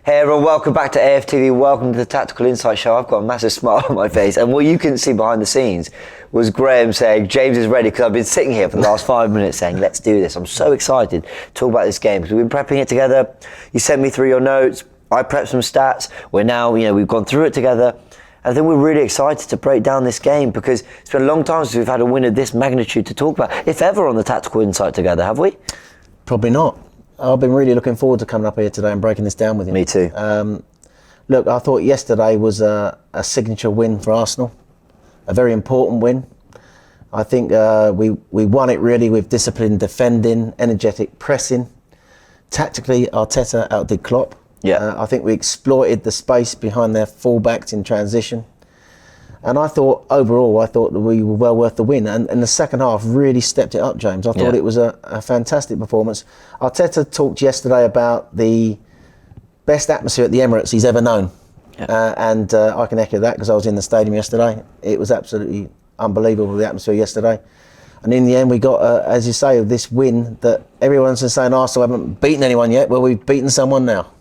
Hey everyone, welcome back to AFTV, welcome to the Tactical Insight Show. I've got a massive smile on my face, and what you couldn't see behind the scenes was Graham saying, James is ready, because I've been sitting here for the last 5 minutes saying, let's do this. I'm so excited to talk about this game, because we've been prepping it together. You sent me through your notes, I prepped some stats, we're now, we've gone through it together. I think we're really excited to break down this game, because it's been a long time since we've had a win of this magnitude to talk about, if ever, on the Tactical Insight together, have we? Probably not. I've been really looking forward to coming up here today and breaking this down with you. Me too. Look, I thought yesterday was a signature win for Arsenal, a very important win. I think we won it really with disciplined defending, energetic pressing. Tactically, Arteta outdid Klopp. Yeah. I think we exploited the space behind their fullbacks in transition. And I thought, overall, that we were well worth the win. And the second half really stepped it up, James. I thought it was a fantastic performance. Arteta talked yesterday about the best atmosphere at the Emirates he's ever known. Yeah. And I can echo that, because I was in the stadium yesterday. It was absolutely unbelievable, the atmosphere yesterday. And in the end, we got, as you say, this win that everyone's been saying Arsenal haven't beaten anyone yet. Well, we've beaten someone now.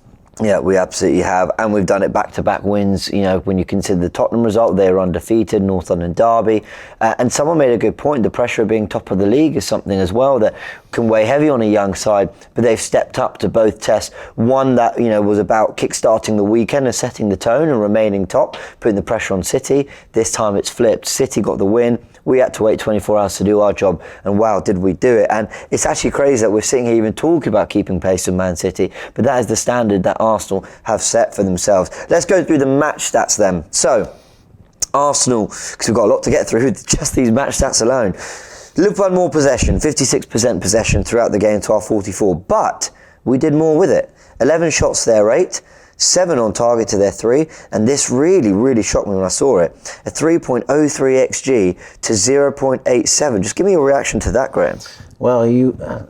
Yeah, we absolutely have, and we've done it back-to-back wins. When you consider the Tottenham result, they were undefeated, North London derby, and someone made a good point. The pressure of being top of the league is something as well that can weigh heavy on a young side, but they've stepped up to both tests. One that was about kick-starting the weekend and setting the tone and remaining top, putting the pressure on City. This time it's flipped. City got the win. We had to wait 24 hours to do our job, and wow, did we do it. And it's actually crazy that we're sitting here even talking about keeping pace with Man City, but that is the standard that Arsenal have set for themselves. Let's go through the match stats then. So, Arsenal, because we've got a lot to get through, just these match stats alone. Liverpool had more possession, 56% possession throughout the game to our 44, but we did more with it. 11 shots to their 8, 7 on target to their 3, and this really, really shocked me when I saw it. A 3.03 XG to 0.87. Just give me a reaction to that, Graham. Well,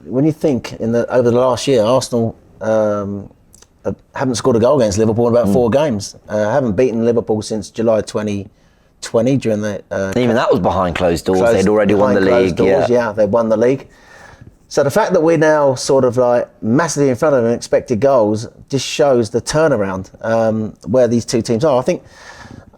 when you think over the last year, Arsenal haven't scored a goal against Liverpool in about 4 games. Haven't beaten Liverpool since July 2020 during the... Even that was behind closed doors. They'd already won the league. Yeah, they won the league. So the fact that we're now sort of like massively in front of them in expected goals just shows the turnaround where these two teams are. I think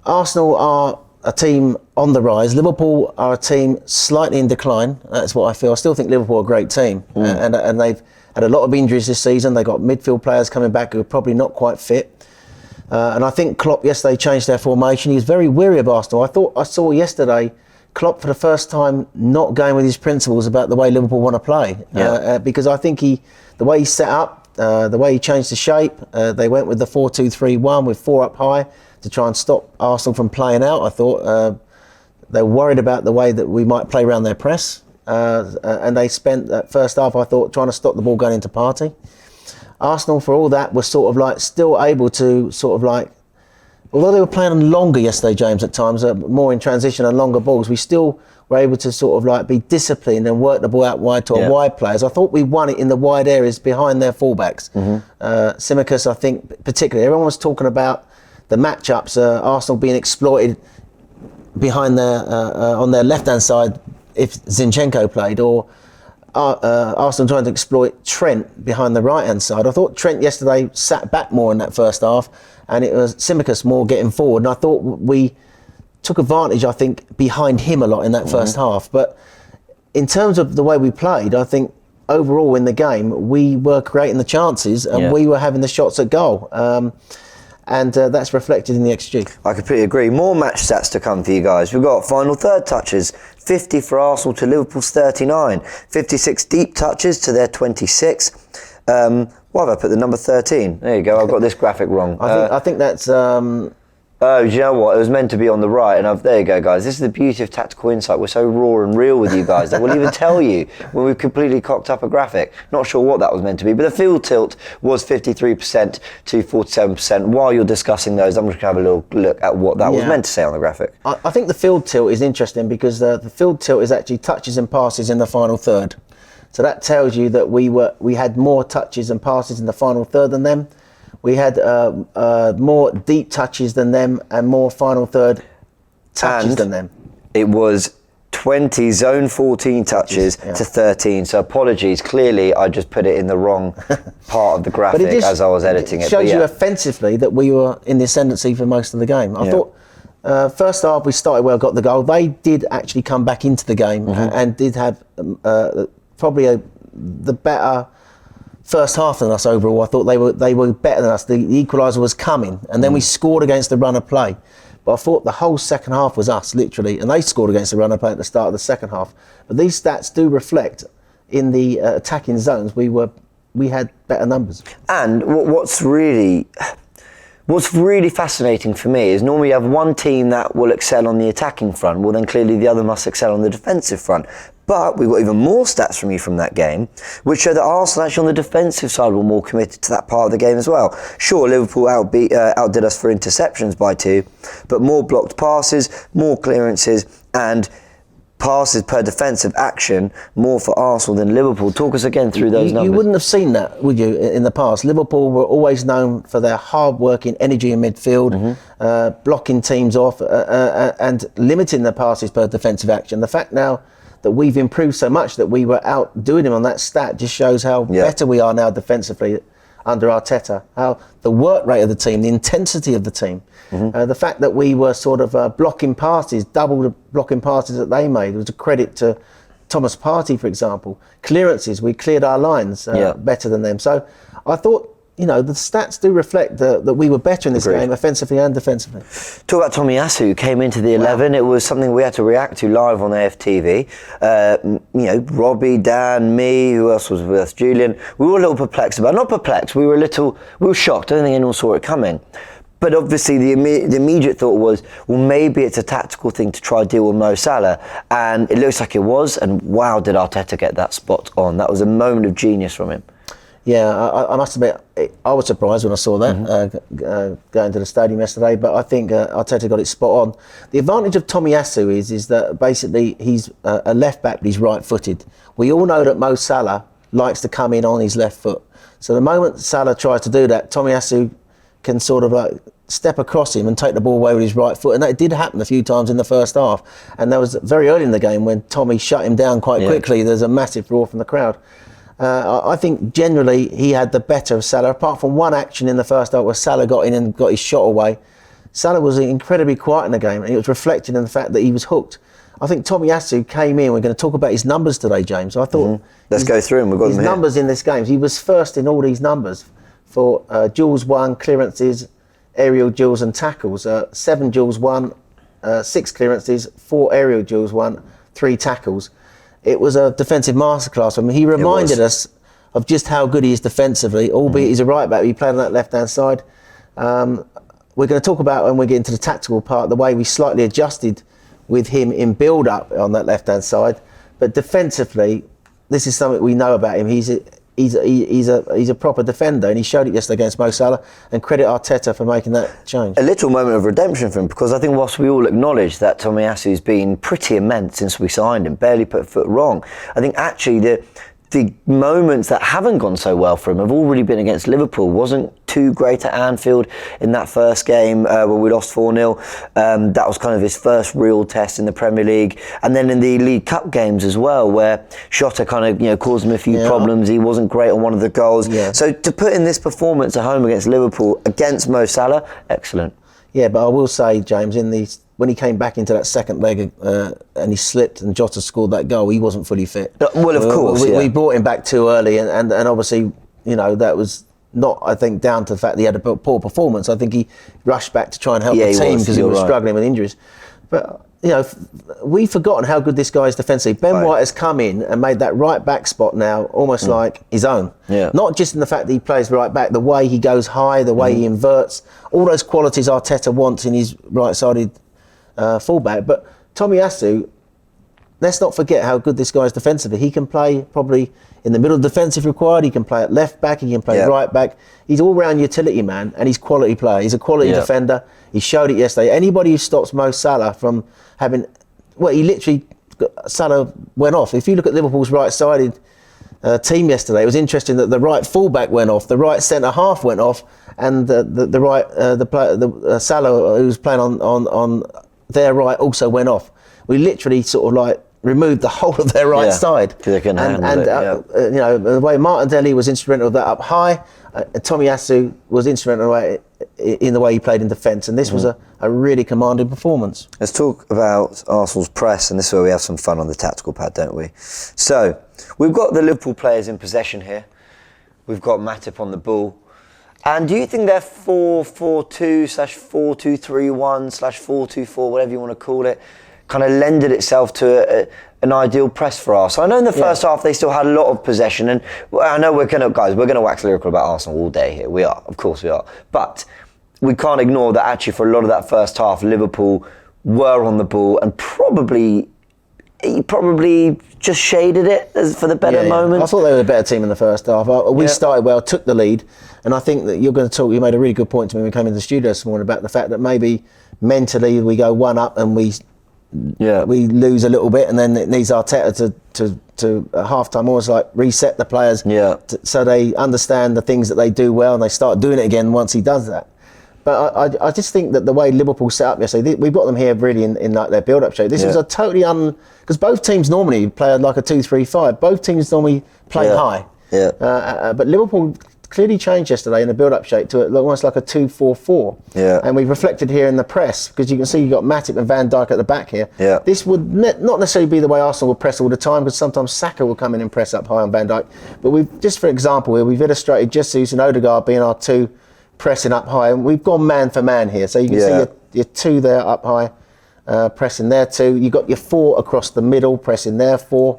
Arsenal are a team on the rise. Liverpool are a team slightly in decline. That's what I feel. I still think Liverpool are a great team. And they've had a lot of injuries this season. They got midfield players coming back who are probably not quite fit. And I think Klopp yesterday changed their formation. He was very weary of Arsenal. I saw yesterday Klopp for the first time not going with his principles about the way Liverpool want to play. Because I think the way he set up, the way he changed the shape, they went with the 4-2-3-1 with 4 up high to try and stop Arsenal from playing out. I thought they were worried about the way that we might play around their press. And they spent that first half, I thought, trying to stop the ball going into Partey. Arsenal, for all that, was sort of like still able to sort of like, although they were playing longer yesterday, James, at times, more in transition and longer balls, we still were able to sort of like be disciplined and work the ball out wide to our wide players. I thought we won it in the wide areas behind their fullbacks. Tsimikas, I think, particularly, everyone was talking about the matchups, Arsenal being exploited behind their on their left-hand side if Zinchenko played, or Arsenal trying to exploit Trent behind the right-hand side. I thought Trent yesterday sat back more in that first half, and it was Tsimikas more getting forward. And I thought we took advantage, I think, behind him a lot in that first half. But in terms of the way we played, I think overall in the game, we were creating the chances and we were having the shots at goal. And that's reflected in the XG. I completely agree. More match stats to come for you guys. We've got final third touches, 50 for Arsenal to Liverpool's 39. 56 deep touches to their 26. Why have I put the number 13? There you go. I've got this graphic wrong. I think that's... Oh, do you know what? It was meant to be on the right, and there you go, guys. This is the beauty of Tactical Insight. We're so raw and real with you guys that we'll even tell you when we've completely cocked up a graphic. Not sure what that was meant to be, but the field tilt was 53% to 47%. While you're discussing those, I'm just going to have a little look at what that was meant to say on the graphic. I think the field tilt is interesting because the field tilt is actually touches and passes in the final third. So that tells you that we had more touches and passes in the final third than them. We had more deep touches than them and more final third touches than them. It was 20 zone 14 touches to 13. So apologies. Clearly, I just put it in the wrong part of the graphic as I was editing it. It shows you offensively that we were in the ascendancy for most of the game. I thought first half we started well, got the goal. They did actually come back into the game and did have probably the better first half than us overall. I thought they were better than us. The equaliser was coming, and then we scored against the run of play. But I thought the whole second half was us, literally, and they scored against the run of play at the start of the second half. But these stats do reflect in the attacking zones we had better numbers. And what's really fascinating for me is normally you have one team that will excel on the attacking front, well then clearly the other must excel on the defensive front. But we've got even more stats from you from that game, which show that Arsenal actually on the defensive side were more committed to that part of the game as well. Sure, Liverpool outdid us for interceptions by 2, but more blocked passes, more clearances, and passes per defensive action more for Arsenal than Liverpool. Talk us again through those numbers. You wouldn't have seen that, would you, in the past? Liverpool were always known for their hard-working energy in midfield, blocking teams off and limiting their passes per defensive action. The fact now that we've improved so much that we were outdoing him on that stat just shows how better we are now defensively under Arteta, how the work rate of the team, the intensity of the team, the fact that we were sort of blocking passes, double the blocking passes that they made was a credit to Thomas Partey, for example. Clearances, we cleared our lines better than them. So I thought, the stats do reflect that we were better in this game, offensively and defensively. Talk about Tomiyasu, who came into the 11. It was something we had to react to live on AFTV. Robbie, Dan, me, who else was with us? Julian. We were a little perplexed about, not perplexed, we were shocked. I don't think anyone saw it coming. But obviously the immediate thought was, well, maybe it's a tactical thing to try to deal with Mo Salah. And it looks like it was. And wow, did Arteta get that spot on. That was a moment of genius from him. Yeah, I must admit, I was surprised when I saw that going to the stadium yesterday, but I think Arteta got it spot on. The advantage of Tomiyasu is that basically he's a left back, but he's right-footed. We all know that Mo Salah likes to come in on his left foot. So the moment Salah tries to do that, Tomiyasu can sort of like step across him and take the ball away with his right foot, and that did happen a few times in the first half. And that was very early in the game when Tommy shut him down quite quickly. There's a massive roar from the crowd. I think generally he had the better of Salah, apart from one action in the first half where Salah got in and got his shot away. Salah was incredibly quiet in the game, and it was reflected in the fact that he was hooked. I think Tomiyasu came in. We're going to talk about his numbers today, James. I thought let's go through them. We've got his them here. Numbers in this game. He was first in all these numbers for duels won, clearances, aerial duels and tackles. 7 duels won, 6 clearances, 4 aerial duels won, 3 tackles. It was a defensive masterclass. I mean, he reminded us of just how good he is defensively, albeit he's a right back. He played on that left-hand side. We're going to talk about, when we get into the tactical part, the way we slightly adjusted with him in build-up on that left-hand side. But defensively, this is something we know about him. He's a proper defender, and he showed it yesterday against Mo Salah, and credit Arteta for making that change. A little moment of redemption for him, because I think whilst we all acknowledge that Tomiyasu's been pretty immense since we signed him, barely put a foot wrong, I think actually the moments that haven't gone so well for him have all really been against Liverpool. Wasn't too great at Anfield in that first game where we lost 4-0. That was kind of his first real test in the Premier League. And then in the League Cup games as well, where Shota kind of caused him a few problems. He wasn't great on one of the goals. Yeah. So to put in this performance at home against Liverpool, against Mo Salah, excellent. Yeah, but I will say, James, when he came back into that second leg and he slipped and Jota scored that goal, he wasn't fully fit. Well, of course, we brought him back too early, and obviously, that was not, I think, down to the fact that he had a poor performance. I think he rushed back to try and help the team because he was struggling with injuries. But, we've forgotten how good this guy is defensively. Ben White has come in and made that right back spot now almost like his own. Yeah. Not just in the fact that he plays right back, the way he goes high, the way he inverts, all those qualities Arteta wants in his right-sided fullback. But Tomiyasu, let's not forget how good this guy is defensively. He can play probably in the middle of defensive required. He can play at left back. He can play right back. He's all-round utility man, and he's quality player. He's a quality defender. He showed it yesterday. Anybody who stops Mo Salah from having, Salah went off. If you look at Liverpool's right-sided team yesterday, it was interesting that the right fullback went off, the right centre half went off, and the Salah, who was playing on their right, also went off. We literally sort of removed the whole of their right side. They can handle it, you know, the way Martinelli was instrumental of that up high, Tomiyasu was instrumental in the way he played in defence, and this was a really commanding performance. Let's talk about Arsenal's press, and this is where we have some fun on the tactical pad, don't we? So, we've got the Liverpool players in possession here. We've got Matip on the ball. And do you think their 4-4-2/4-2-3-1/4-2-4, whatever you want to call it, kind of lended itself to an ideal press for Arsenal? I know in the first half they still had a lot of possession, and I know we're going to wax lyrical about Arsenal all day here. We are, of course we are. But we can't ignore that actually for a lot of that first half, Liverpool were on the ball and probably just shaded it for the better moments. I thought they were a better team in the first half. We started well, took the lead, and I think that you made a really good point to me when we came into the studio this morning about the fact that maybe mentally we go one up and we lose a little bit, and then it needs Arteta to at half-time almost like reset the players so they understand the things that they do well and they start doing it again once he does that. But I just think that the way Liverpool set up yesterday, we've got them here really in like their build-up shape. This was a totally because both teams normally play like a 2-3-5. Both teams normally play high. But Liverpool clearly changed yesterday in the build-up shape to almost like a 2-4-4. And we've reflected here in the press, because you can see you've got Matip and Van Dijk at the back here. This would not necessarily be the way Arsenal would press all the time, because sometimes Saka will come in and press up high on Van Dijk. But we've, just for example here, we've illustrated Jesus and Odegaard being our two pressing up high, and we've gone man for man here. So you can see your two there up high, pressing there two. You've got your four across the middle, pressing there four.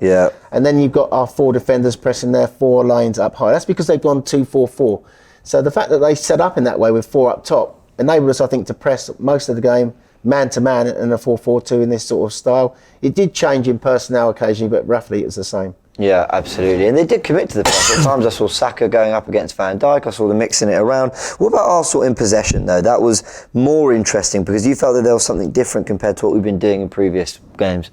And then you've got our four defenders pressing their four lines up high. That's because they've gone 2-4-4. So the fact that they set up in that way with four up top enabled us, I think, to press most of the game man to man in a 4-4-2 in this sort of style. It did change in personnel occasionally, but roughly it was the same. Yeah, absolutely. And they did commit to the press. At times I saw Saka going up against Van Dijk. I saw them mixing it around. What about Arsenal in possession, though? That was more interesting because you felt that there was something different compared to what we've been doing in previous games.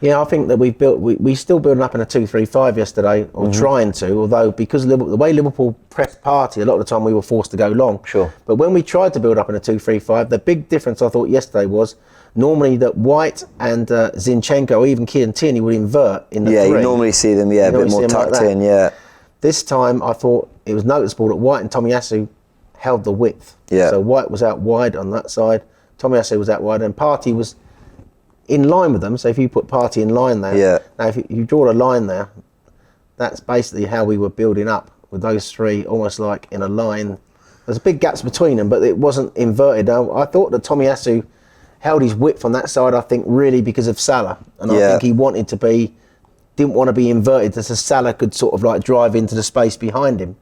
Yeah, I think that we're still building up in a 2-3-5 yesterday, or trying to, although because the way Liverpool pressed Partey, a lot of the time we were forced to go long. But when we tried to build up in a 2-3-5, the big difference I thought yesterday was normally that White and Zinchenko, or even Kieran Tierney, would invert in the three. You normally see them, a bit more tucked in, This time I thought it was noticeable that White and Tomiyasu held the width. So White was out wide on that side, Tomiyasu was out wide, and Partey was in line with them. So if you put Partey in line there, now if you draw a line there, that's basically how we were building up with those three, almost like in a line. There's big gaps between them, but it wasn't inverted. I thought that Tomiyasu held his width on that side, I think, really because of Salah. And I think he didn't want to be inverted, so Salah could sort of like drive into the space behind him.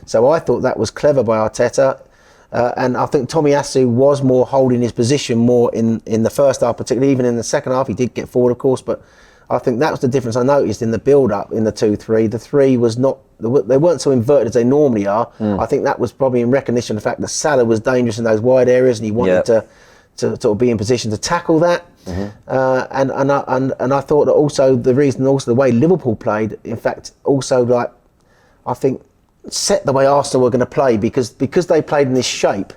So I thought that was clever by Arteta. And I think Tomiyasu was more holding his position more in the first half, particularly. Even in the second half, he did get forward, of course, but I think that was the difference I noticed in the build-up in the 2-3. The three was not, they weren't so inverted as they normally are. I think that was probably in recognition of the fact that Salah was dangerous in those wide areas, and he wanted to sort of be in position to tackle that. And I thought that also the reason, also the way Liverpool played, in fact, also like, I think, set the way Arsenal were going to play, because they played in this shape.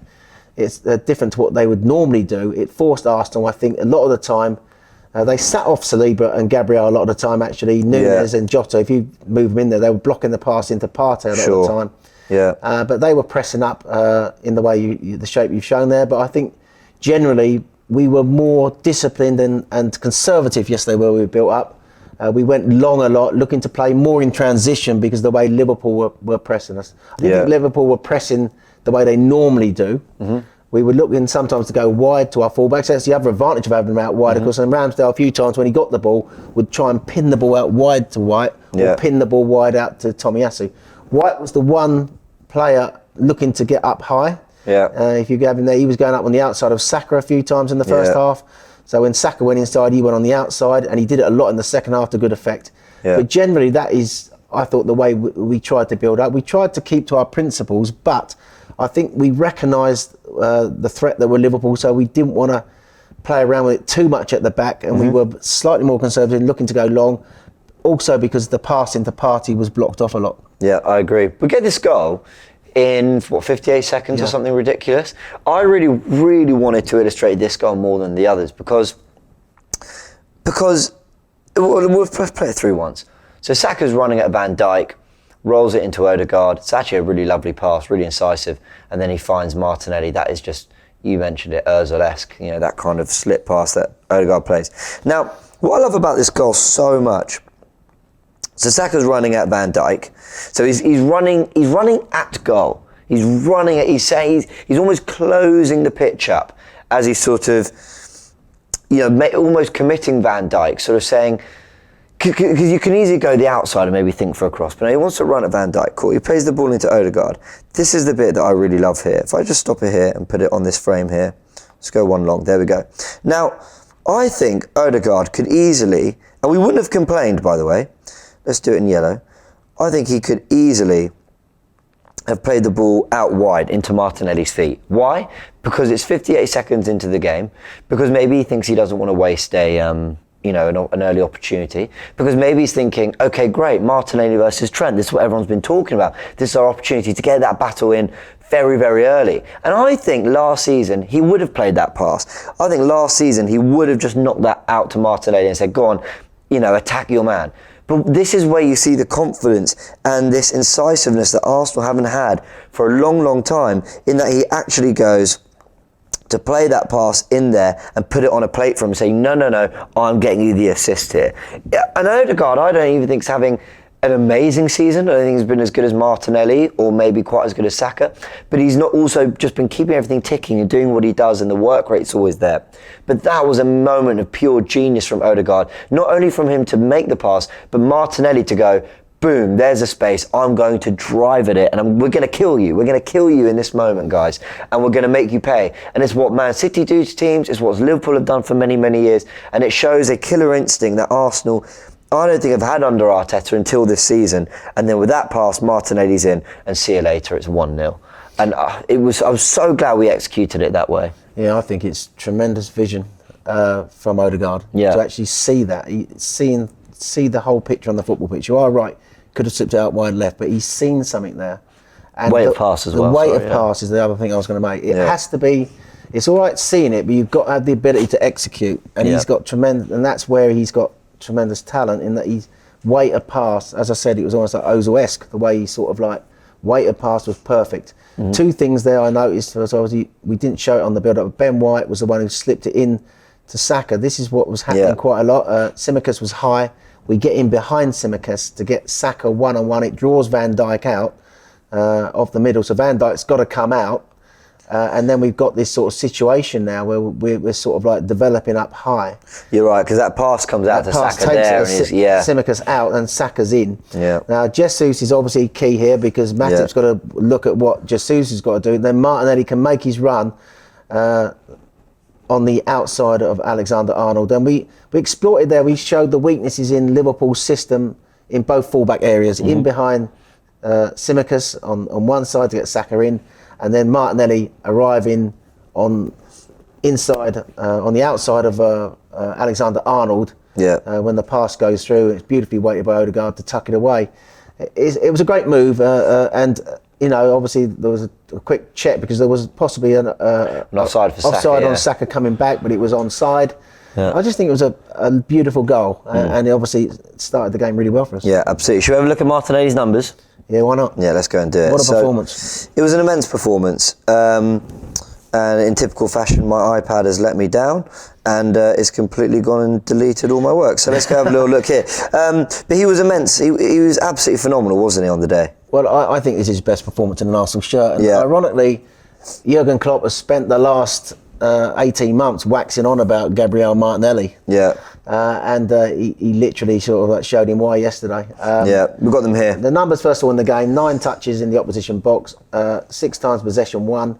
It's different to what they would normally do. It forced Arsenal, I think, a lot of the time. They sat off Saliba and Gabriel a lot of the time, actually. Nunes and Jota, if you move them in there, they were blocking the pass into Partey a lot of the time. But they were pressing up in the way the shape you've shown there. But I think generally we were more disciplined and conservative yesterday where we were built up. We went long a lot, looking to play more in transition because of the way Liverpool were pressing us. I think Liverpool were pressing the way they normally do. We were looking sometimes to go wide to our fullbacks. That's the other advantage of having them out wide, of course. And Ramsdale, a few times when he got the ball, would try and pin the ball out wide to White, or pin the ball wide out to Tomiyasu. White was the one player looking to get up high. If you have him there, he was going up on the outside of Saka a few times in the first half. So when Saka went inside, he went on the outside, and he did it a lot in the second half to good effect. But generally, that is, I thought, the way we tried to build up. We tried to keep to our principles, but I think we recognised the threat that were Liverpool, so we didn't want to play around with it too much at the back, and we were slightly more conservative, looking to go long, also because the pass into Partey was blocked off a lot. Yeah, I agree. We get this goal in 58 seconds or something ridiculous. I really, really wanted to illustrate this goal more than the others because We'll play it through once. So Saka's running at Van Dijk, rolls it into Odegaard. It's actually a really lovely pass, really incisive. And then he finds Martinelli. That is just, you mentioned it, Ozil-esque, that kind of slip pass that Odegaard plays. Now, what I love about this goal so much, so Saka's running at Van Dijk. So he's running at goal. He's almost closing the pitch up as he's sort of, almost committing Van Dijk, sort of saying, because you can easily go the outside and maybe think for a cross, but no, he wants to run at Van Dijk. Cool. He plays the ball into Odegaard. This is the bit that I really love here. If I just stop it here and put it on this frame here, let's go one long. There we go. Now, I think Odegaard could easily, and we wouldn't have complained, by the way. Let's do it in yellow. I think he could easily have played the ball out wide into Martinelli's feet. Why? Because it's 58 seconds into the game. Because maybe he thinks he doesn't want to waste an early opportunity, because maybe he's thinking, okay, great, Martinelli versus Trent, this is what everyone's been talking about, this is our opportunity to get that battle in very, very early. And I think last season he would have played that pass. I think last season he would have just knocked that out to Martinelli and said, go on, attack your man. But this is where you see the confidence and this incisiveness that Arsenal haven't had for a long, long time, in that he actually goes to play that pass in there and put it on a plate for him and say, no, I'm getting you the assist here. And Odegaard, I don't even think he's having an amazing season. I don't think he's been as good as Martinelli, or maybe quite as good as Saka, but he's not also just been keeping everything ticking and doing what he does, and the work rate's always there. But that was a moment of pure genius from Odegaard, not only from him to make the pass, but Martinelli to go, boom, there's a space, I'm going to drive at it, and we're going to kill you. We're going to kill you in this moment, guys, and we're going to make you pay. And it's what Man City do to teams, it's what Liverpool have done for many, many years, and it shows a killer instinct that Arsenal, I don't think I've had under Arteta until this season. And then with that pass, Martinelli's in, and see you later, it's 1-0. And I was so glad we executed it that way. Yeah, I think it's tremendous vision from Odegaard to actually see that, see the whole picture on the football pitch. You are right, could have slipped out wide left, but he's seen something there. And weight of pass as well. The weight of pass is the other thing I was going to make. It has to be, it's all right seeing it, but you've got to have the ability to execute. And he's got tremendous, and that's where he's got tremendous talent, in that he's weight of pass, as I said, it was almost like Ozil-esque, the way he sort of like weight of pass was perfect. Mm-hmm. Two things there I noticed was, obviously we didn't show it on the build-up. Ben White was the one who slipped it in to Saka. This is what was happening quite a lot. Tsimikas was high. We get in behind Tsimikas to get Saka one-on-one. It draws Van Dijk out of the middle, so Van Dijk's got to come out. And then we've got this sort of situation now where we're sort of like developing up high. You're right, because that pass comes out to Saka there. Tsimikas out and Saka's in. Yeah. Now, Jesus is obviously key here, because Matip's got to look at what Jesus has got to do. Then Martinelli can make his run on the outside of Alexander-Arnold. And we exploited there. We showed the weaknesses in Liverpool's system in both fullback areas, in behind Tsimikas on one side to get Saka in, and then Martinelli arriving on the outside of Alexander-Arnold when the pass goes through. It's beautifully weighted by Odegaard to tuck it away. It was a great move, and obviously there was a quick check, because there was possibly an offside for Saka, offside on Saka coming back, but it was onside. Yeah. I just think it was a beautiful goal, and it obviously started the game really well for us. Yeah, absolutely. Should we have a look at Martinelli's numbers? Yeah, why not? Yeah, let's go and do it. What a performance. It was an immense performance. And in typical fashion, my iPad has let me down, and it's completely gone and deleted all my work. So let's go have a little look here. But he was immense. He was absolutely phenomenal, wasn't he, on the day? Well, I think this is his best performance in an Arsenal shirt. And ironically, Jurgen Klopp has spent the last 18 months waxing on about Gabriel Martinelli. Yeah. And he literally sort of like showed him why yesterday. We've got them here. The numbers, first of all, in the game: 9 touches in the opposition box, 6 times possession won,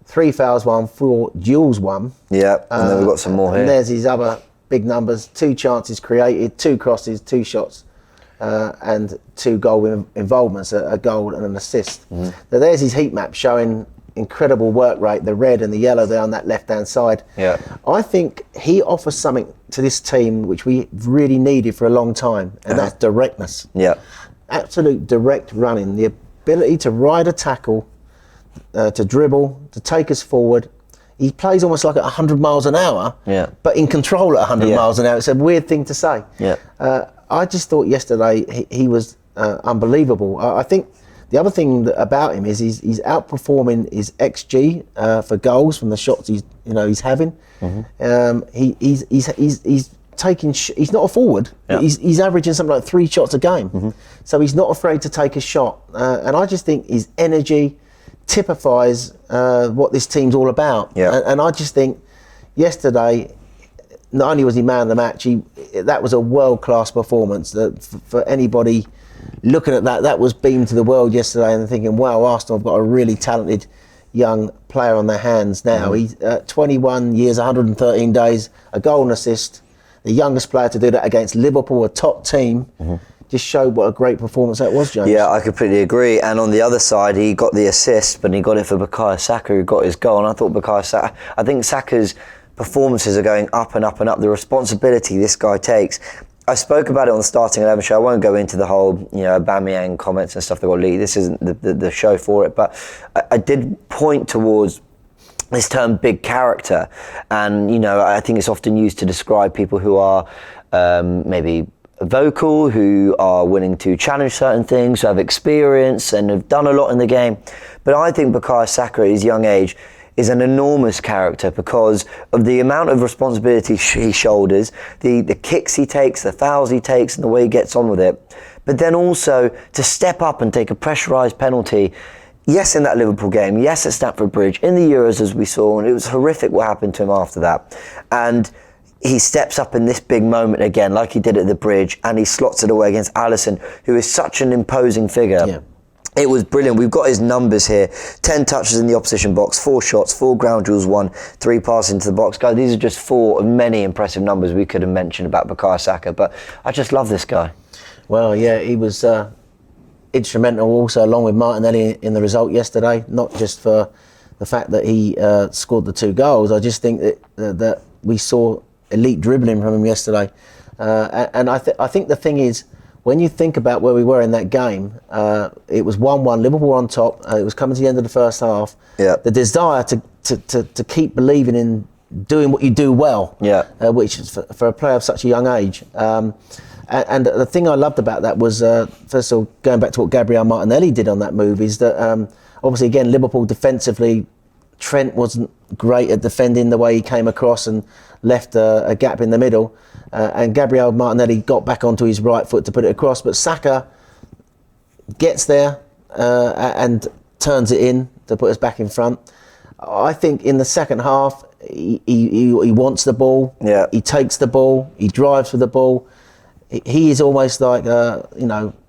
3 fouls won, 4 duels won. Yeah, and then we've got some more here. And there's his other big numbers: 2 chances created, 2 crosses, 2 shots, and 2 goal involvements, a goal and an assist. Now there's his heat map showing incredible work rate, the red and the yellow there on that left-hand side. Yeah, I think he offers something to this team which we really needed for a long time, and that's directness. Yeah, absolute direct running, the ability to ride a tackle, to dribble, to take us forward. he plays almost like at 100 miles an hour, but in control at 100 miles an hour. It's a weird thing to say. I just thought yesterday he was unbelievable. I think the other thing about him is he's outperforming his XG for goals from the shots he's having. He's taking. He's not a forward. He's averaging something like 3 shots a game. So he's not afraid to take a shot. And I just think his energy typifies what this team's all about. And I just think yesterday, not only was he man of the match, that was a world-class performance. For anybody looking at that was beamed to the world yesterday and thinking, wow, Arsenal have got a really talented young player on their hands now. He's 21 years, 113 days, a goal and assist, the youngest player to do that against Liverpool, a top team. Just showed what a great performance that was, James. Yeah, I completely agree. And on the other side, he got the assist, but he got it for Bukayo Saka, who got his goal. And I thought I think Saka's performances are going up and up and up. The responsibility this guy takes. I spoke about it on the Starting 11 show. I won't go into the whole, Aubameyang comments and stuff that got leaked. This isn't the show for it. But I did point towards this term big character. And, I think it's often used to describe people who are maybe vocal, who are willing to challenge certain things, who have experience and have done a lot in the game. But I think Bukayo Saka at his young age is an enormous character because of the amount of responsibility he shoulders, the kicks he takes, the fouls he takes, and the way he gets on with it. But then also to step up and take a pressurised penalty, yes, in that Liverpool game, yes, at Stamford Bridge, in the Euros as we saw, and it was horrific what happened to him after that. And he steps up in this big moment again, like he did at the Bridge, and he slots it away against Alisson, who is such an imposing figure. It was brilliant. We've got his numbers here. 10 touches in the opposition box, 4 shots, 4 ground duels won, 3 passes into the box. Guys, these are just 4 of many impressive numbers we could have mentioned about Bukayo Saka, but I just love this guy. Well, yeah, he was instrumental also along with Martinelli in the result yesterday, not just for the fact that he scored the 2 goals. I just think that we saw elite dribbling from him yesterday. And I think the thing is, when you think about where we were in that game, it was 1-1, Liverpool on top. It was coming to the end of the first half. The desire to keep believing in doing what you do well, which is for a player of such a young age. And the thing I loved about that was, first of all, going back to what Gabriel Martinelli did on that move, is that obviously, again, Liverpool defensively, Trent wasn't great at defending the way he came across and left a gap in the middle. And Gabriel Martinelli got back onto his right foot to put it across. But Saka gets there and turns it in to put us back in front. I think in the second half, he wants the ball. He takes the ball. He drives for the ball. He is almost like,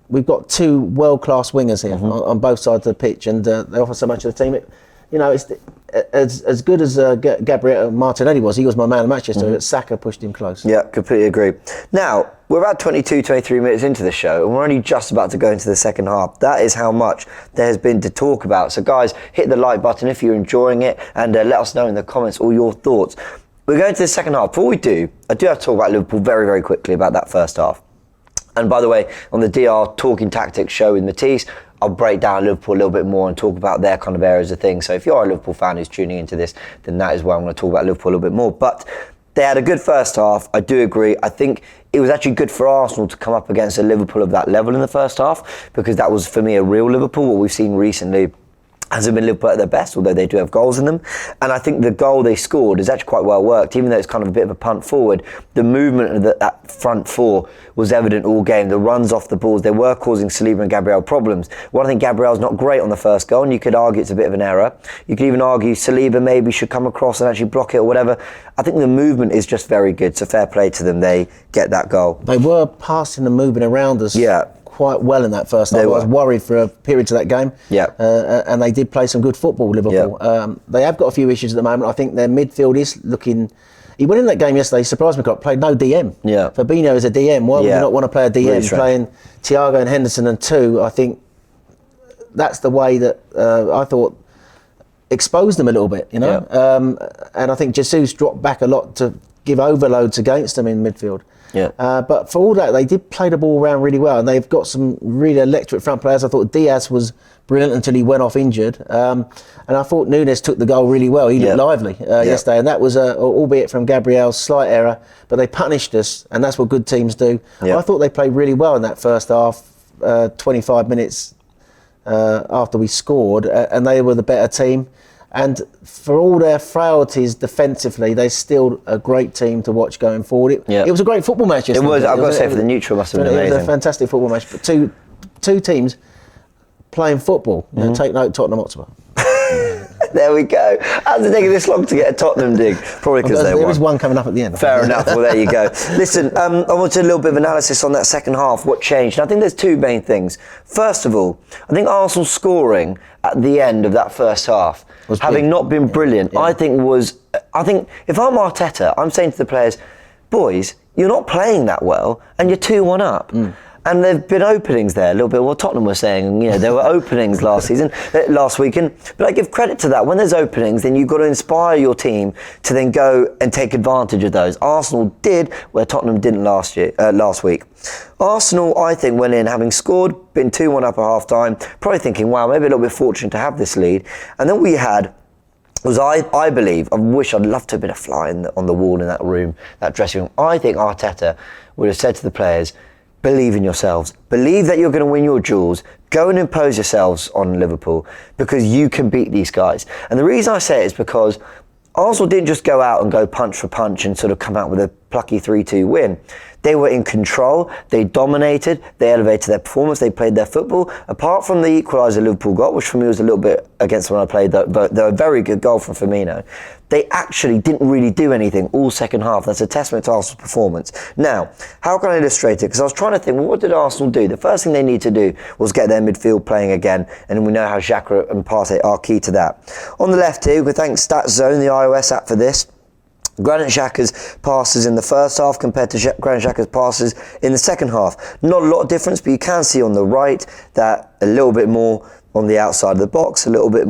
we've got 2 world-class wingers here on both sides of the pitch, and they offer so much to the team. It's as good as Gabriel Martinelli was. He was my man of match yesterday, but Saka pushed him close. Yeah, completely agree. Now, we're about 22, 23 minutes into the show, and we're only just about to go into the second half. That is how much there has been to talk about. So, guys, hit the like button if you're enjoying it, and let us know in the comments all your thoughts. We're going to the second half. Before we do, I do have to talk about Liverpool very, very quickly about that first half. And by the way, on the DR Talking Tactics show with Matisse, I'll break down Liverpool a little bit more and talk about their kind of areas of things. So if you're a Liverpool fan who's tuning into this, then that is where I'm going to talk about Liverpool a little bit more. But they had a good first half. I do agree. I think it was actually good for Arsenal to come up against a Liverpool of that level in the first half, because that was, for me, a real Liverpool. What we've seen recently hasn't been Liverpool at their best, although they do have goals in them. And I think the goal they scored is actually quite well worked, even though it's kind of a bit of a punt forward. The movement of that front 4 was evident all game. The runs off the balls, they were causing Saliba and Gabriel problems. Well, I think Gabriel's not great on the first goal, and you could argue it's a bit of an error. You could even argue Saliba maybe should come across and actually block it or whatever. I think the movement is just very good, so fair play to them. They get that goal. They were passing and moving around us. Quite well in that first half. I was worried for a period of that game. And they did play some good football, Liverpool. They have got a few issues at the moment. I think their midfield is looking... He went in that game yesterday, surprised me, played no DM. Fabinho is a DM. Why would you not want to play a DM? Really playing Thiago and Henderson and 2, I think that's the way that I thought exposed them a little bit, And I think Jesus dropped back a lot to give overloads against them in midfield. Yeah. But for all that, they did play the ball around really well, and they've got some really electric front players. I thought Diaz was brilliant until he went off injured, and I thought Nunes took the goal really well. He looked lively yesterday, and that was albeit from Gabriel's slight error, but they punished us, and that's what good teams do. I thought they played really well in that first half, 25 minutes after we scored, and they were the better team. And for all their frailties defensively, they're still a great team to watch going forward. It was a great football match yesterday. It was. I've got to say, for the neutral, must have been amazing. It was a fantastic football match. But two teams playing football. Take note, Tottenham Hotspur. There we go. How's it taking this long to get a Tottenham dig? Probably because they won. There is one coming up at the end. Fair enough. Well, there you go. Listen, I wanted a little bit of analysis on that second half. What changed? And I think there's two main things. First of all, I think Arsenal scoring at the end of that first half, having not been brilliant, I think if I'm Arteta, I'm saying to the players, boys, you're not playing that well, and you're 2-1 up. And there have been openings there, a little bit what Tottenham was saying. There were openings last weekend. But I give credit to that. When there's openings, then you've got to inspire your team to then go and take advantage of those. Arsenal did, where Tottenham didn't last week. Arsenal, I think, went in having scored, been 2-1 up at half-time, probably thinking, wow, maybe a little bit fortunate to have this lead. And then we had... I believe, I wish I'd love to have been a fly on the wall in that room, that dressing room. I think Arteta would have said to the players, believe in yourselves. Believe that you're going to win your duels. Go and impose yourselves on Liverpool because you can beat these guys. And the reason I say it is because Arsenal didn't just go out and go punch for punch and sort of come out with a plucky 3-2 win. They were in control, they dominated, they elevated their performance, they played their football. Apart from the equaliser Liverpool got, which for me was a little bit against when I played, but they're a very good goal from Firmino. They actually didn't really do anything all second half. That's a testament to Arsenal's performance. Now, how can I illustrate it? Because I was trying to think, well, what did Arsenal do? The first thing they need to do was get their midfield playing again, and we know how Xhaka and Partey are key to that. On the left here, we thank StatZone, the iOS app, for this. Granit Xhaka's passes in the first half compared to Granit Xhaka's passes in the second half. Not a lot of difference, but you can see on the right that a little bit more on the outside of the box, a little bit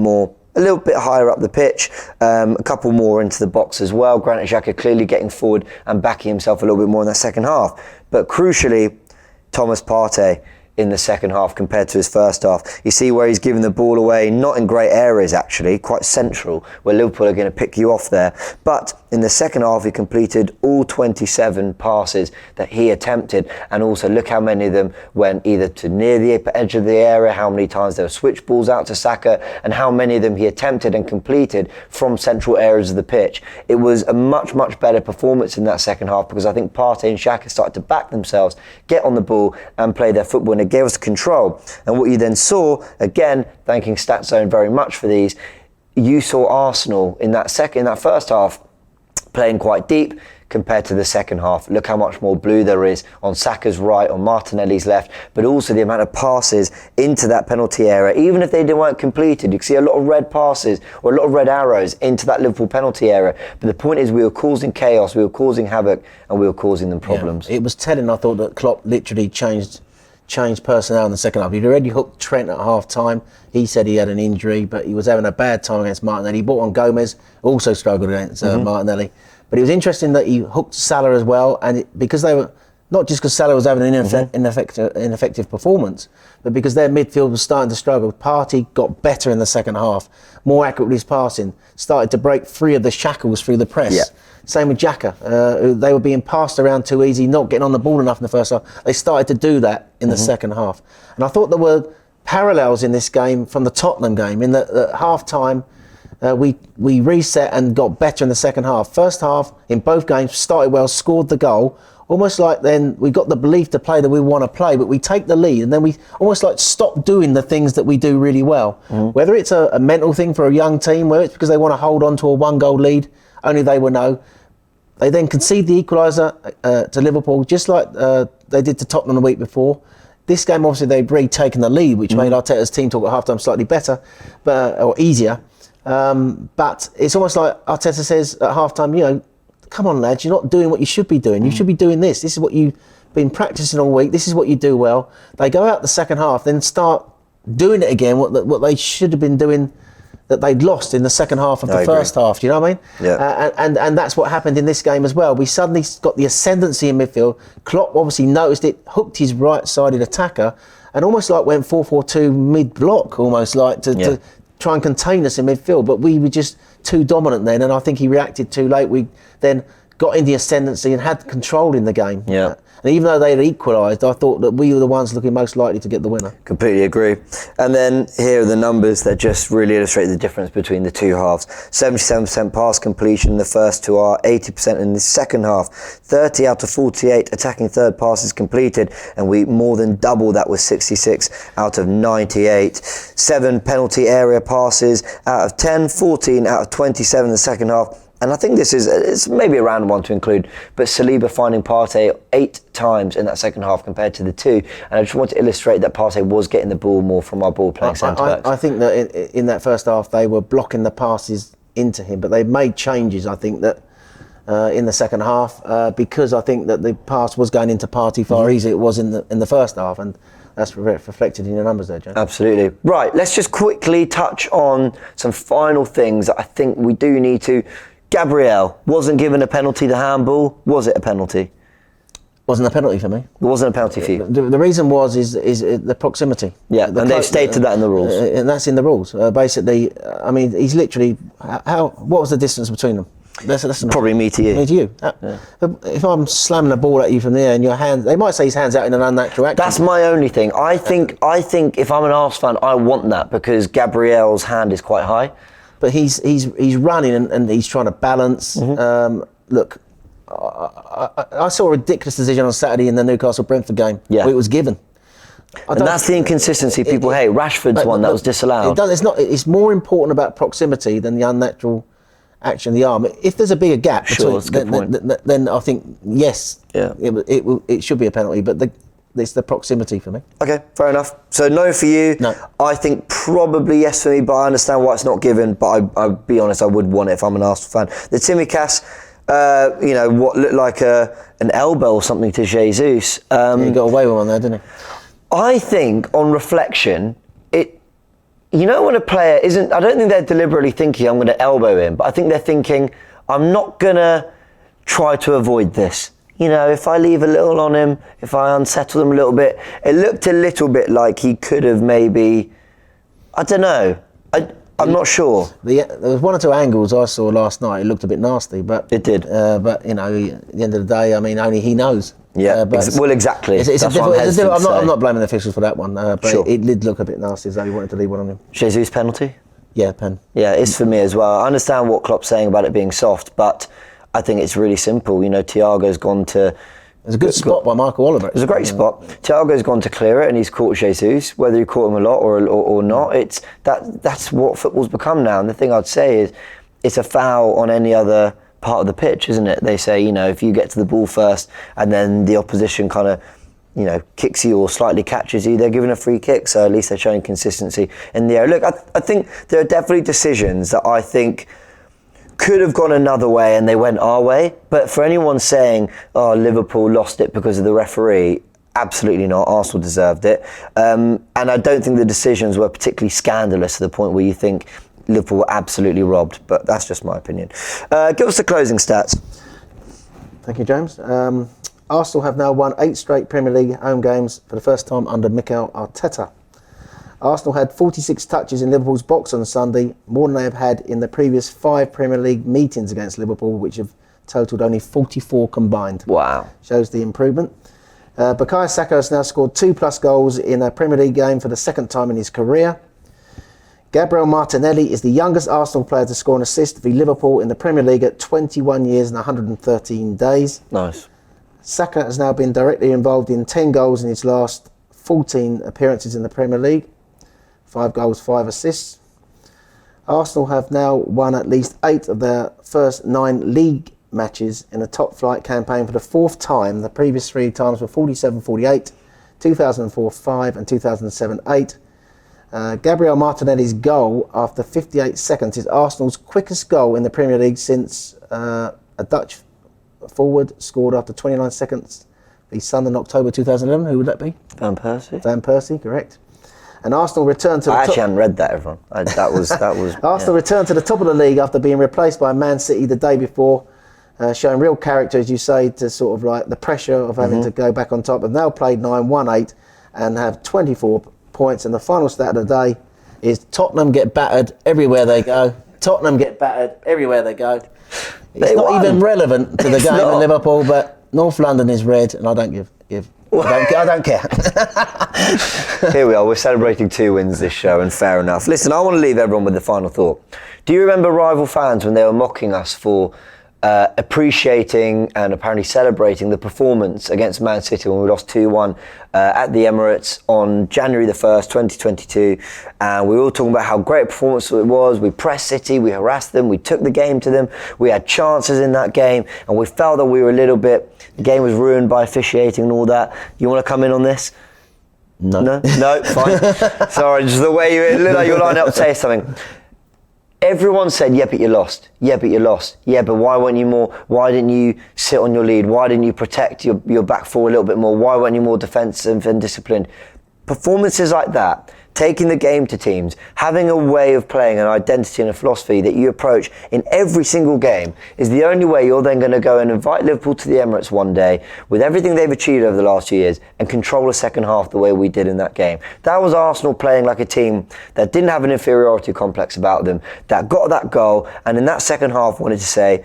higher up the pitch, a couple more into the box as well. Granit Xhaka clearly getting forward and backing himself a little bit more in that second half. But crucially, Thomas Partey in the second half compared to his first half. You see where he's giving the ball away, not in great areas actually, quite central, where Liverpool are going to pick you off there. But in the second half, he completed all 27 passes that he attempted. And also look how many of them went either to near the edge of the area, how many times there were switch balls out to Saka, and how many of them he attempted and completed from central areas of the pitch. It was a much, much better performance in that second half because I think Partey and Xhaka started to back themselves, get on the ball and play their football, and it gave us control. And what you then saw, again, thanking StatZone very much for these, you saw Arsenal in that first half playing quite deep compared to the second half. Look how much more blue there is on Saka's right, on Martinelli's left, but also the amount of passes into that penalty area. Even if they weren't completed, you can see a lot of red passes or a lot of red arrows into that Liverpool penalty area. But the point is we were causing chaos, we were causing havoc, and we were causing them problems. Yeah, it was telling, I thought, that Klopp literally changed personnel in the second half. He'd already hooked Trent at half time. He said he had an injury, but he was having a bad time against Martinelli. He brought on Gomez, also struggled against Martinelli. But it was interesting that he hooked Salah as well, and because they were, not just because Salah was having an ineffective performance, but because their midfield was starting to struggle. Partey got better in the second half, more accurate with his passing, started to break free of the shackles through the press. Yeah. Same with Xhaka. They were being passed around too easy, not getting on the ball enough in the first half. They started to do that in the second half. And I thought there were parallels in this game from the Tottenham game, in that at half-time, we reset and got better in the second half. First half, in both games, started well, scored the goal. Almost like then we got the belief to play that we want to play, but we take the lead and then we almost like stop doing the things that we do really well. Whether it's a mental thing for a young team, whether it's because they want to hold on to a one-goal lead, only they will know. They then concede the equaliser to Liverpool, just like they did to Tottenham the week before. This game, obviously, they'd really taken the lead, which made Arteta's team talk at half-time slightly better, or easier. But it's almost like Arteta says at half-time, come on, lads, you're not doing what you should be doing. You should be doing this. This is what you've been practicing all week. This is what you do well. They go out the second half, then start doing it again, what they should have been doing that they'd lost in the second half of the first half. Do you know what I mean? Yeah. And that's what happened in this game as well. We suddenly got the ascendancy in midfield. Klopp obviously noticed it, hooked his right-sided attacker, and almost like went 4-4-2 mid-block, almost like to try and contain us in midfield. But we were just too dominant then, and I think he reacted too late. We then got in the ascendancy and had control in the game. Yeah. And even though they had equalised, I thought that we were the ones looking most likely to get the winner. Completely agree. And then here are the numbers that just really illustrate the difference between the two halves. 77% pass completion in the first two halves, 80% in the second half. 30 out of 48 attacking third passes completed, and we more than double that with 66 out of 98. 7 penalty area passes out of 10, 14 out of 27 in the second half. And I think it's maybe a random one to include, but Saliba finding Partey 8 times in that second half compared to the 2. And I just want to illustrate that Partey was getting the ball more from our ball playing centre-backs. I think that in that first half they were blocking the passes into him, but they made changes, I think, that in the second half because I think that the pass was going into Partey far easier it was in the first half, and that's reflected in your numbers there, James. Absolutely. Right, let's just quickly touch on some final things that I think we do need to. Gabriel wasn't given a penalty, the handball. Was it a penalty? Wasn't a penalty for me. It wasn't a penalty for you. The reason is the proximity. Yeah, and they've stated that in the rules. And that's in the rules. Basically, I mean, he's literally, what was the distance between them? That's probably me to you. Me to you. Yeah. If I'm slamming a ball at you from there and your hands, they might say his hands out in an unnatural action. That's my only thing. I think if I'm an Arsenal fan, I want that because Gabriel's hand is quite high. But he's running and he's trying to balance. Look, I saw a ridiculous decision on Saturday in the Newcastle-Brentford game where it was given. And that's the inconsistency people hate. Rashford's one that was disallowed. It's more important about proximity than the unnatural action of the arm. If there's a bigger gap between, then I think yes, it should be a penalty. But it's the proximity for me. Okay, fair enough. So no for you. No. I think probably yes for me, but I understand why it's not given. But I'll be honest, I would want it if I'm an Arsenal fan. The Tomiyasu, what looked like an elbow or something to Jesus. He got away with one there, didn't he? I think on reflection, when a player isn't, I don't think they're deliberately thinking I'm going to elbow him, but I think they're thinking I'm not going to try to avoid this. If I leave a little on him, if I unsettle him a little bit, it looked a little bit like he could have maybe, I don't know. I'm not sure. There was one or two angles I saw last night. It looked a bit nasty, but it did. But at the end of the day, I mean, only he knows. Yeah. Exactly. I'm not blaming the officials for that one, but sure. It did look a bit nasty as though he wanted to leave one on him. Jesus penalty? Yeah, pen. Yeah, it's for me as well. I understand what Klopp's saying about it being soft, but I think it's really simple. Thiago's gone to... It's a good spot by Michael Oliver. It's a great spot. Thiago's gone to clear it and he's caught Jesus. Whether he caught him a lot or not, that's what football's become now. And the thing I'd say is it's a foul on any other part of the pitch, isn't it? They say, if you get to the ball first and then the opposition kind of, kicks you or slightly catches you, they're given a free kick. So at least they're showing consistency in the area. Look, I think there are definitely decisions that I think could have gone another way and they went our way. But for anyone saying, Liverpool lost it because of the referee, absolutely not. Arsenal deserved it. And I don't think the decisions were particularly scandalous to the point where you think Liverpool were absolutely robbed. But that's just my opinion. Give us the closing stats. Thank you, James. Arsenal have now won 8 straight Premier League home games for the first time under Mikel Arteta. Arsenal had 46 touches in Liverpool's box on Sunday, more than they have had in the previous 5 Premier League meetings against Liverpool, which have totalled only 44 combined. Wow. Shows the improvement. Bukayo Saka has now scored 2+ goals in a Premier League game for the second time in his career. Gabriel Martinelli is the youngest Arsenal player to score an assist for Liverpool in the Premier League at 21 years and 113 days. Nice. Saka has now been directly involved in 10 goals in his last 14 appearances in the Premier League. 5 goals, 5 assists. Arsenal have now won at least 8 of their first 9 league matches in a top flight campaign for the 4th time. The previous 3 times were 47-48, 2004-5 and 2007-8. Gabriel Martinelli's goal after 58 seconds is Arsenal's quickest goal in the Premier League since a Dutch forward scored after 29 seconds. His son in October 2011. Who would that be? Van Persie. Van Persie, correct. And Arsenal returned to the I top. actually hadn't read that, everyone. That was. Arsenal returned to the top of the league after being replaced by Man City the day before, showing real character, as you say, to sort of like the pressure of having to go back on top. They've now played 9, won 8, and have 24 points. And the final stat of the day is Tottenham get battered everywhere they go. Tottenham get battered everywhere they go. It's not even relevant to the game in Liverpool, but North London is red, and I don't give. I don't care. Here we are. We're celebrating 2 wins this show, and fair enough. Listen, I want to leave everyone with the final thought. Do you remember rival fans when they were mocking us for appreciating and apparently celebrating the performance against Man City when we lost 2-1 at the Emirates on January the 1st, 2022? And we were all talking about how great a performance it was. We pressed City, we harassed them, we took the game to them, we had chances in that game, and we felt that we were a little bit, the game was ruined by officiating and all that. You want to come in on this? No, fine. Sorry, just the way you look like you're lining up to say something. Everyone said, yeah, but you lost. Yeah, but you lost. Yeah, but why weren't you more? Why didn't you sit on your lead? Why didn't you protect your back four a little bit more? Why weren't you more defensive and disciplined? Performances like that, taking the game to teams, having a way of playing, an identity and a philosophy that you approach in every single game is the only way you're then going to go and invite Liverpool to the Emirates one day with everything they've achieved over the last few years and control a second half the way we did in that game. That was Arsenal playing like a team that didn't have an inferiority complex about them, that got that goal, and in that second half wanted to say,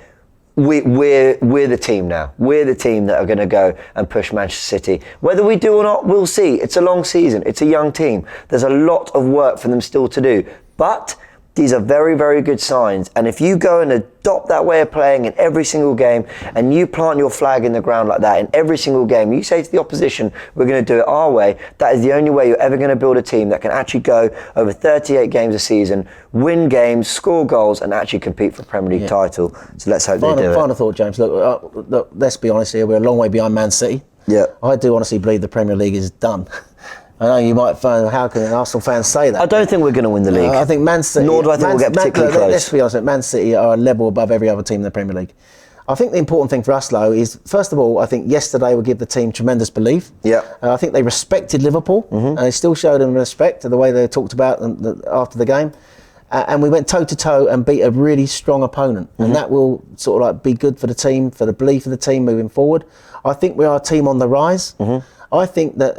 we're the team now. We're the team that are going to go and push Manchester City. Whether we do or not, we'll see. It's a long season. It's a young team. There's a lot of work for them still to do. But these are very, very good signs. And if you go and adopt that way of playing in every single game, and you plant your flag in the ground like that in every single game, you say to the opposition, we're going to do it our way, that is the only way you're ever going to build a team that can actually go over 38 games a season, win games, score goals, and actually compete for a Premier League title. So let's hope they do it. Final thought, James. Look, let's be honest here. We're a long way behind Man City. Yeah. I do honestly believe the Premier League is done. I know you might find, how can Arsenal fans say that? I don't think we're going to win the league. I think Man City... Nor do I think we'll get particularly close. Let's be honest, Man City are a level above every other team in the Premier League. I think the important thing for us, though, is, first of all, I think yesterday will give the team tremendous belief. Yeah. I think they respected Liverpool, and they still showed them respect to the way they talked about after the game. And we went toe-to-toe and beat a really strong opponent. And that will sort of like be good for the team, for the belief of the team moving forward. I think we are a team on the rise. I think that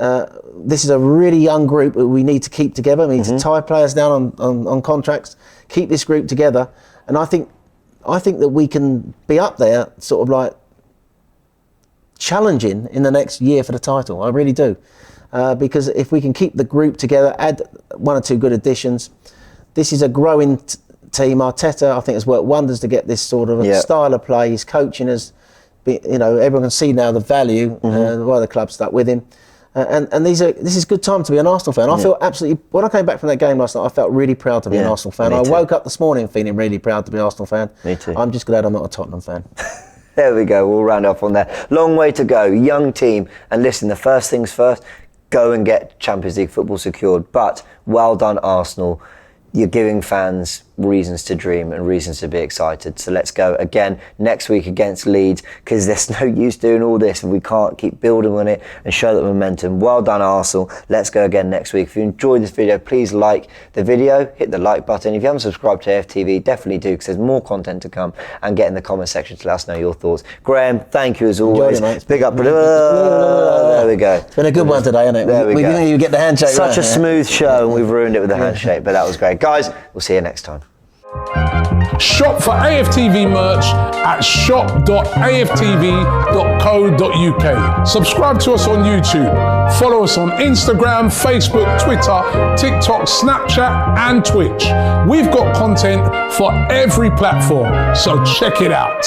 this is a really young group that we need to keep together. We need to tie players down on contracts, keep this group together. And I think that we can be up there sort of like challenging in the next year for the title. I really do. Because if we can keep the group together, add 1 or 2 good additions, this is a growing team. Arteta, I think, has worked wonders to get this sort of style of play. His coaching has... everyone can see now the value why the club stuck with him, and this is good time to be an Arsenal fan. I feel absolutely, when I came back from that game last night, I felt really proud to be an Arsenal fan. I woke up this morning feeling really proud to be an Arsenal fan. Me too. I'm just glad I'm not a Tottenham fan. There we go. We'll round off on that. Long way to go. Young team, and listen, the first things first, go and get Champions League football secured. But well done, Arsenal. You're giving fans reasons to dream and reasons to be excited. So let's go again next week against Leeds, because there's no use doing all this if we can't keep building on it and show that momentum. Well done, Arsenal. Let's go again next week. If you enjoyed this video, please like the video, hit the like button. If you haven't subscribed to AFTV, definitely do, because there's more content to come, and get in the comment section to let us know your thoughts. Graham, thank you as always. Big up. There we go. It's been a good one today, hasn't it? There we go. Didn't even get the handshake. Such a smooth show, and we've ruined it with the handshake, but that was great. Guys, we'll see you next time. Shop for AFTV merch at shop.aftv.co.uk. Subscribe to us on YouTube. Follow us on Instagram, Facebook, Twitter, TikTok, Snapchat, and Twitch. We've got content for every platform, so check it out.